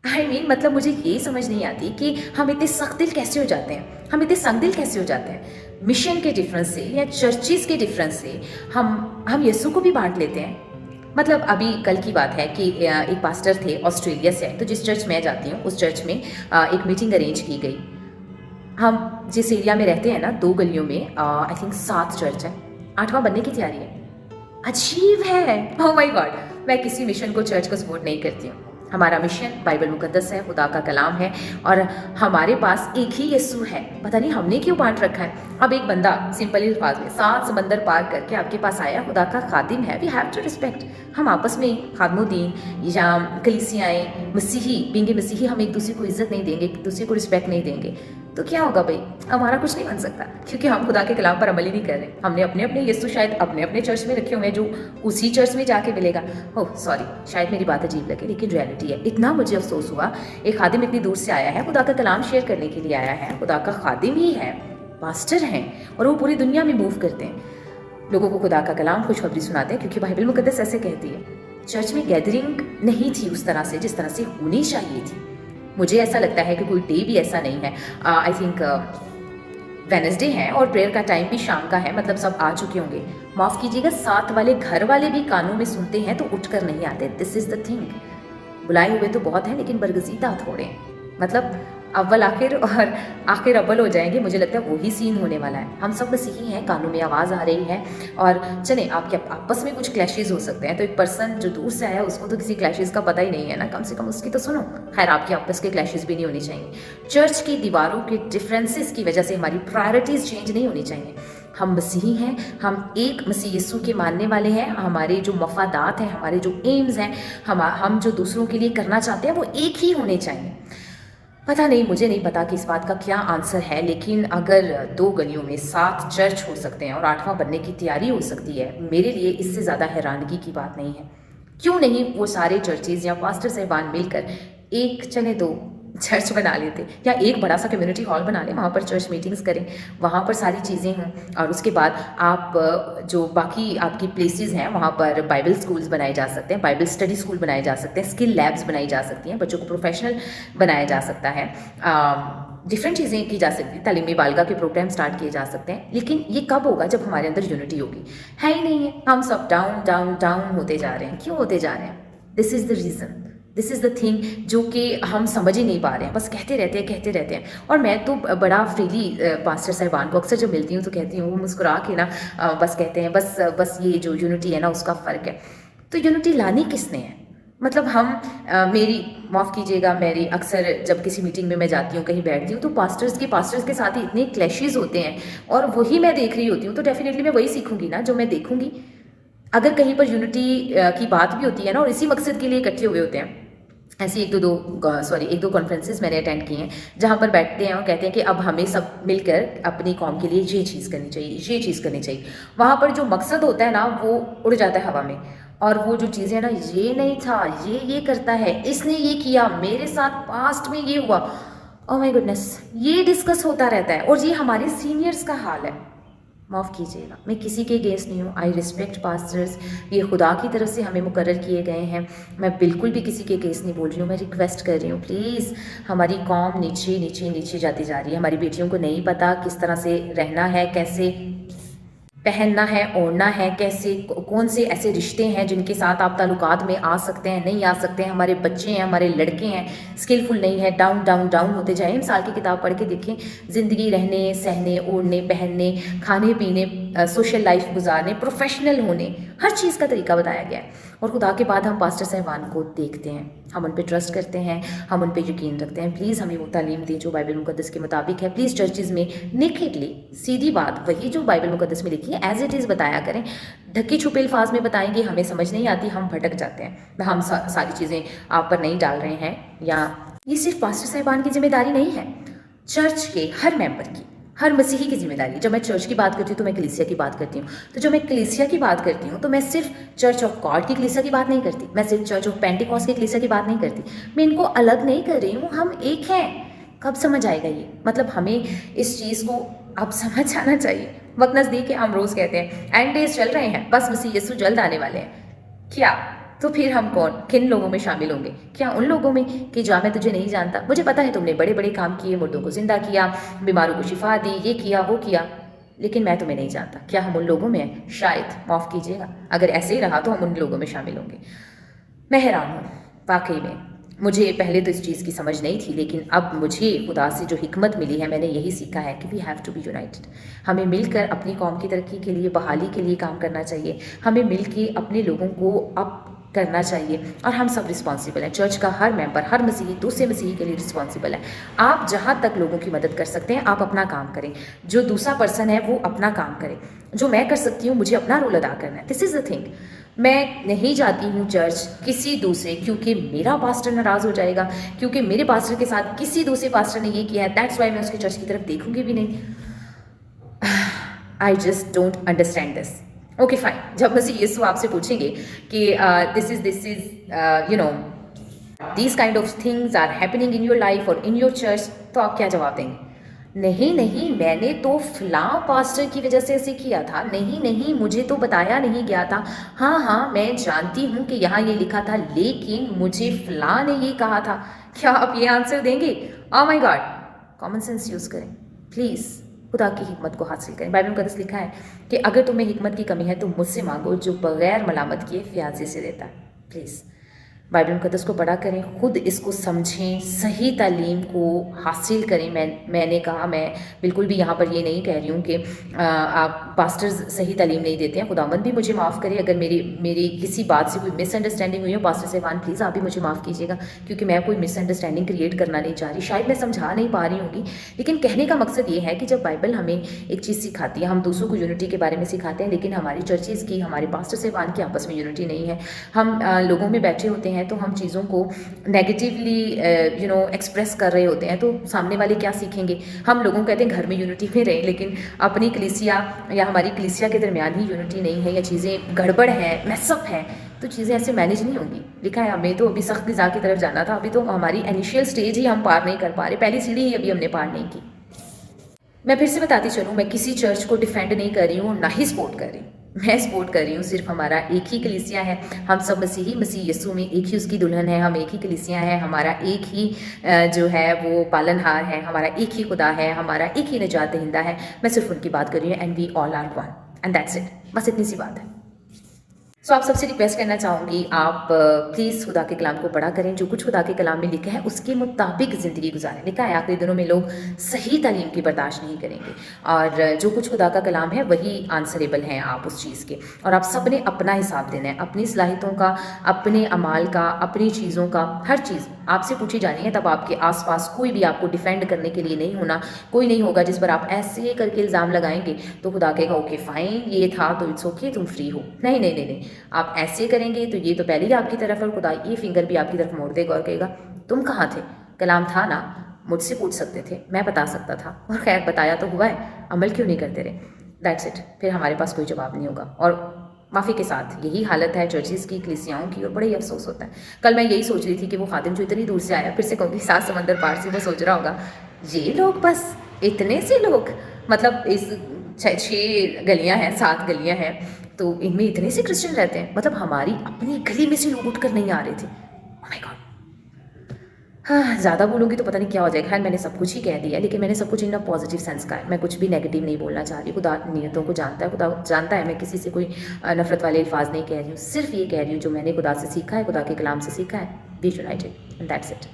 मतलब मुझे ये समझ नहीं आती कि हम इतने सख्त दिल कैसे हो जाते हैं, हम इतने सख्त दिल कैसे हो जाते हैं मिशन के डिफरेंस से या चर्चिज़ के डिफरेंस से। हम यीशु को भी बांट लेते हैं। मतलब अभी कल की बात है कि एक पास्टर थे ऑस्ट्रेलिया से आए, तो जिस चर्च मैं जाती हूँ उस चर्च में एक मीटिंग अरेंज की गई। हम जिस एरिया में रहते हैं ना, 2 गलियों में आई थिंक 7 चर्च है, 8वां बनने की तैयारी है। अजीब है। Oh my God. मैं किसी मिशन को, चर्च को सपोर्ट नहीं करती हूँ। हमारा मिशन बाइबल मुकद्दस है, खुदा का कलाम है, और हमारे पास एक ही यीशु है। पता नहीं हमने क्यों बांट रखा है। अब एक बंदा सिंपल अल्फाज में 7 समंदर पार करके आपके पास आया, खुदा का खादिम है, वी हैव टू रिस्पेक्ट। हम आपस में खादमुद्दीन या कलीसियाएं, मसीही बींगे मसीही, हम एक दूसरे को इज्जत नहीं देंगे, एक दूसरे को रिस्पेक्ट नहीं देंगे, तो क्या होगा भाई? हमारा कुछ नहीं बन सकता, क्योंकि हम खुदा के कलाम पर अमल ही नहीं कर रहे। हमने अपने अपने यीशु शायद अपने अपने चर्च में रखे हुए हैं, जो उसी चर्च में जाके मिलेगा। ओह सॉरी, शायद मेरी बात अजीब लगे, लेकिन रियलिटी है। इतना मुझे अफसोस हुआ, एक खादिम इतनी दूर से आया है, खुदा का कलाम शेयर करने के लिए आया है, खुदा का खादिम ही है, पास्टर हैं, और वो पूरी दुनिया में मूव करते हैं, लोगों को खुदा का कलाम, खुशखबरी सुनाते हैं, क्योंकि बाइबल मुकद्दस ऐसे कहती है। चर्च में गैदरिंग नहीं थी उस तरह से जिस तरह से होनी चाहिए थी। मुझे ऐसा लगता है कि कोई डे भी ऐसा नहीं है। आई थिंक वेनसडे है और प्रेयर का टाइम भी शाम का है, मतलब सब आ चुके होंगे। माफ़ कीजिएगा, साथ वाले घर वाले भी कानों में सुनते हैं तो उठ कर नहीं आते। This is the thing. बुलाए हुए तो बहुत हैं, लेकिन बरगजीदा थोड़े हैं। मतलब अव्वल आखिर और आखिर अव्वल हो जाएंगे। मुझे लगता है वही सीन होने वाला है। हम सब मसीही हैं, कानों में आवाज़ आ रही है, और चलें आपके आपस में कुछ क्लैशेस हो सकते हैं, तो एक पर्सन जो दूर से आया उसको तो किसी क्लैशेस का पता ही नहीं है ना, कम से कम उसकी तो सुनो। खैर, आपके आपस के क्लैशेस भी नहीं होने चाहिए। चर्च की दीवारों के डिफरेंसेस की वजह से हमारी प्रायोरिटीज़ चेंज नहीं होनी चाहिए। हम मसीही हैं, हम एक मसीह यीशु के मानने वाले हैं। हमारे जो मफादात हैं, हमारे जो एम्स हैं, हम जो दूसरों के लिए करना चाहते हैं, वो एक ही होने चाहिए। पता नहीं, मुझे नहीं पता कि इस बात का क्या आंसर है, लेकिन अगर 2 गलियों में 7 चर्च हो सकते हैं और 8वां बनने की तैयारी हो सकती है, मेरे लिए इससे ज़्यादा हैरानगी की बात नहीं है। क्यों नहीं वो सारे चर्चेज़ या पास्टर साहिबान मिलकर एक, चले 2 चर्च बना लेते, या एक बड़ा सा कम्युनिटी हॉल बना लें, वहाँ पर चर्च मीटिंग्स करें, वहाँ पर सारी चीज़ें हों, और उसके बाद आप जो बाकी आपकी प्लेसेस हैं वहाँ पर बाइबल स्कूल्स बनाए जा सकते हैं, बाइबल स्टडी स्कूल बनाए जा सकते हैं, स्किल लैब्स बनाई जा सकती हैं, बच्चों को प्रोफेशनल बनाया जा सकता है, डिफरेंट चीज़ें की जा सकती हैं, तालीमी बालगा के प्रोग्राम स्टार्ट किए जा सकते हैं। लेकिन ये कब होगा? जब हमारे अंदर यूनिटी होगी। है ही नहीं है, हम सब डाउन डाउन डाउन होते जा रहे हैं। क्यों होते जा रहे हैं? This is the reason, this is the thing जो कि हम समझ ही नहीं पा रहे हैं, बस कहते रहते हैं, कहते रहते हैं। और मैं तो बड़ा फ्रीली पास्टर साहिबान को अक्सर जब मिलती हूँ तो कहती हूँ, वो मुस्कुरा के ना बस कहते हैं, बस ये जो यूनिटी है ना, उसका फ़र्क है। तो यूनिटी लानी किसने है? मतलब हम मेरी माफ़ कीजिएगा, मेरी अक्सर जब किसी मीटिंग में मैं जाती हूँ, कहीं बैठती हूँ, तो पास्टर्स के साथ ही इतने क्लैशेज़ होते हैं, और वही मैं देख रही होती हूँ, तो डेफिनेटली मैं वही सीखूंगी ना जो मैं देखूंगी। अगर कहीं पर यूनिटी की बात भी होती है ना, और इसी मकसद के लिए इकट्ठे हुए होते हैं, ऐसी एक दो कॉन्फ्रेंसेस मैंने अटेंड किए हैं, जहाँ पर बैठते हैं और कहते हैं कि अब हमें सब मिलकर अपनी कौम के लिए ये चीज़ करनी चाहिए, ये चीज़ करनी चाहिए। वहाँ पर जो मकसद होता है ना, वो उड़ जाता है हवा में, और वो जो चीज़ें ना, ये नहीं था, ये करता है, इसने ये किया, मेरे साथ पास्ट में ये हुआ, ओह माय गुडनेस, ये डिस्कस होता रहता है। और ये हमारे सीनियर्स का हाल है। माफ़ कीजिएगा, मैं किसी के अगेंस्ट नहीं हूँ। आई रिस्पेक्ट पास्टर्स, ये खुदा की तरफ से हमें मुकर्रर किए गए हैं। मैं बिल्कुल भी किसी के अगेंस्ट नहीं बोल रही हूँ। मैं रिक्वेस्ट कर रही हूँ, प्लीज़, हमारी कौम नीचे नीचे नीचे जाती जा रही है। हमारी बेटियों को नहीं पता किस तरह से रहना है, कैसे पहनना है, ओढ़ना है, कैसे कौन से ऐसे रिश्ते हैं जिनके साथ आप ताल्लुकात में आ सकते हैं, नहीं आ सकते हैं। हमारे बच्चे हैं, हमारे लड़के हैं, स्किलफुल नहीं है, डाउन डाउन डाउन होते जाए। मिसाल की किताब पढ़ के देखें, ज़िंदगी रहने सहने, ओढ़ने पहनने, खाने पीने, सोशल लाइफ गुजारने, प्रोफेशनल होने, हर चीज़ का तरीका बताया गया है। और खुदा के बाद हम पास्टर साहिबान को देखते हैं, हम उन पर ट्रस्ट करते हैं, हम उन पर यकीन रखते हैं। प्लीज़ हमें वो तालीम दें जो बाइबल मुकद्दस के मुताबिक है। प्लीज़ चर्चिज़ में नेकेडली, सीधी बात, वही जो बाइबल मुकद्दस में लिखी है एज इट इज़ बताया करें। ढके छुपे अल्फाज में बताएंगे, हमें समझ नहीं आती, हम भटक जाते हैं। हम सारी चीज़ें आप पर नहीं डाल रहे हैं, या ये सिर्फ पास्टर साहिबान की जिम्मेदारी नहीं है, चर्च के हर मेंबर की, हर मसीही की जिम्मेदारी। जब मैं चर्च की बात करती हूँ तो मैं कलीसिया की बात करती हूँ, तो जब मैं कलीसिया की बात करती हूँ तो मैं सिर्फ चर्च ऑफ गॉड की कलीसिया की बात नहीं करती, मैं सिर्फ चर्च ऑफ पेंटिकॉस्ट की कलीसिया की बात नहीं करती। मैं इनको अलग नहीं कर रही हूँ, हम एक हैं। कब समझ आएगा ये? मतलब हमें इस चीज़ को अब समझ आना चाहिए। वक्त नज़दीक है, हम रोज़ कहते हैं एंड डेज चल रहे हैं, बस मसीह यीशु जल्द आने वाले हैं। क्या तो फिर हम किन लोगों में शामिल होंगे? क्या उन लोगों में कि जहाँ मैं तुझे नहीं जानता, मुझे पता है तुमने बड़े बड़े काम किए, मुर्दों को जिंदा किया, बीमारों को शिफा दी, ये किया वो किया, लेकिन मैं तुम्हें नहीं जानता। क्या हम उन लोगों में हैं? शायद, माफ़ कीजिएगा, अगर ऐसे ही रहा तो हम उन लोगों में शामिल होंगे। मैं हैरान हूँ वाकई में। मुझे पहले तो इस चीज़ की समझ नहीं थी, लेकिन अब मुझे खुदा से जो हिकमत मिली है, मैंने यही सीखा है कि we have to be united. हमें मिलकर अपनी कौम की तरक्की के लिए, बहाली के लिए काम करना चाहिए। हमें मिलकर अपने लोगों को अप करना चाहिए, और हम सब रिस्पॉन्सिबल हैं। चर्च का हर मेंबर, हर मसीही दूसरे मसीही के लिए रिस्पॉन्सिबल है। आप जहाँ तक लोगों की मदद कर सकते हैं, आप अपना काम करें। जो दूसरा पर्सन है वो अपना काम करे। जो मैं कर सकती हूँ, मुझे अपना रोल अदा करना है। This is the thing. मैं नहीं जाती हूँ चर्च किसी दूसरे, क्योंकि मेरा पास्टर नाराज़ हो जाएगा, क्योंकि मेरे पास्टर के साथ किसी दूसरे पास्टर ने ये किया है, दैट्स वाई मैं उसके चर्च की तरफ देखूंगी भी नहीं। I just don't understand this. Okay fine, जब मसीह यीशु आपसे पूछेंगे कि this is you know these kind of things are happening in your life और इन योर चर्च, तो आप क्या जवाब देंगे? नहीं नहीं, मैंने तो फलां पास्टर की वजह से ऐसे किया था, नहीं नहीं, मुझे तो बताया नहीं गया था, हाँ हाँ मैं जानती हूँ कि यहाँ ये लिखा था, लेकिन मुझे फलां ने ये कहा था। क्या आप ये आंसर देंगे? Oh my God, common sense use करें प्लीज़। खुदा की हिकमत को हासिल करें। बाइबल में कदस लिखा है कि अगर तुम्हें हिकमत की कमी है तो मुझसे मांगो, जो बगैर मलामत किए फ्याजी से देता है। प्लीज़ बाइबल मुकद्दस को पढ़ा करें, खुद इसको समझें, सही तालीम को हासिल करें। मैंने कहा, मैं बिल्कुल भी यहाँ पर ये नहीं कह रही हूँ कि आप पास्टर्स सही तालीम नहीं देते हैं। खुदावंद भी मुझे माफ़ करे अगर मेरी किसी बात से कोई मिसअंडरस्टैंडिंग हुई हो। पास्टर साहबान प्लीज़ आप भी मुझे माफ़ कीजिएगा, क्योंकि मैं कोई मिसअंडरस्टैंडिंग क्रिएट करना नहीं चाह रही। शायद मैं समझा नहीं पा रही होंगी, लेकिन कहने का मकसद ये है कि जब बाइबल हमें एक चीज़ सिखाती है, हम दूसरों को यूनिटी के बारे में सिखाते हैं, लेकिन हमारी चर्चेज़ की, हमारे पास्टर साहबान की आपस में यूनिटी नहीं है। हम लोगों में बैठे होते हैं तो हम चीज़ों को नेगेटिवली एक्सप्रेस कर रहे होते हैं, तो सामने वाले क्या सीखेंगे? हम लोगों कहते हैं घर में यूनिटी में रहें, लेकिन अपनी कलीसिया या हमारी कलीसिया के दरमियान ही यूनिटी नहीं है, या चीज़ें गड़बड़ हैं, मैसअप हैं, तो चीज़ें ऐसे मैनेज नहीं होंगी। लिखा है हमें तो अभी सख्त ग़िज़ा की तरफ जाना था, अभी तो हमारी इनिशियल स्टेज ही हम पार नहीं कर पा रहे, पहली सीढ़ी ही अभी हमने पार नहीं की। मैं फिर से बताती चलूँ, मैं किसी चर्च को डिफेंड नहीं कर रही हूँ, ना ही सपोर्ट कर रही हूँ। मैं सपोर्ट कर रही हूँ सिर्फ हमारा एक ही कलीसिया है। हम सब मसीह यीशु में एक ही उसकी दुल्हन है। हम एक ही कलीसिया है, हमारा एक ही जो है वो पालनहार है, हमारा एक ही खुदा है, हमारा एक ही निजात दहिंदा है। मैं सिर्फ उनकी बात कर रही हूँ, and we all are one, and that's it. बस इतनी सी बात है। सो आप सबसे रिक्वेस्ट करना चाहूँगी, आप प्लीज़ खुदा के कलाम को पढ़ा करें। जो कुछ खुदा के कलाम में लिखा है उसके मुताबिक ज़िंदगी गुजारें। लिखा है आखिरी दिनों में लोग सही तालीम की बर्दाश्त नहीं करेंगे, और जो कुछ खुदा का कलाम है वही आंसरेबल हैं आप उस चीज़ के। और आप सब ने अपना हिसाब देना है, अपनी सलाहियतों का, अपने अमाल का, अपनी चीज़ों का, हर चीज़ आपसे पूछी जानी है। तब आपके आसपास कोई भी आपको डिफेंड करने के लिए नहीं होना, कोई नहीं होगा जिस पर आप ऐसे करके इल्ज़ाम लगाएंगे तो खुदा कहेगा ओके फाइन, ये था तो इट्स ओके, तुम फ्री हो। नहीं नहीं नहीं नहीं, आप ऐसे करेंगे तो ये तो पहले ही आपकी तरफ है, और खुदा ये फिंगर भी आपकी तरफ मोड़ देगा और कहेगा तुम कहाँ थे? कलाम था ना, मुझसे पूछ सकते थे, मैं बता सकता था, और खैर बताया तो हुआ है, अमल क्यों नहीं करते रहे? That's it. फिर हमारे पास कोई जवाब नहीं होगा। और माफ़ी के साथ यही हालत है चर्चिज़ की, कलीसियाओं की, और बड़ा ही अफसोस होता है। कल मैं यही सोच रही थी कि वो खादिम जो इतनी दूर से आया, फिर से कहूँगी 7 समंदर पार से, वो सोच रहा होगा ये लोग, बस इतने से लोग, मतलब इस 6 गलियाँ हैं, 7 गलियाँ हैं, तो इनमें इतने से क्रिश्चियन रहते हैं, मतलब हमारी अपनी गली में से लोग उठकर नहीं आ रहे थे। Oh my God. हाँ, ज़्यादा बोलूँगी तो पता नहीं क्या हो जाएगा। खैर मैंने सब कुछ ही कह दिया, लेकिन मैंने सब कुछ इन अ पॉजिटिव सेंस का है, मैं कुछ भी नेगेटिव नहीं बोलना चाह रही। खुदा नीयतों को जानता है, खुदा जानता है मैं किसी से कोई नफरत वाले अल्फाज नहीं कह रही हूँ, सिर्फ ये कह रही हूँ जो मैंने खुदा से सीखा है, खुदा के कलाम से सीखा है। Be united, and that's it.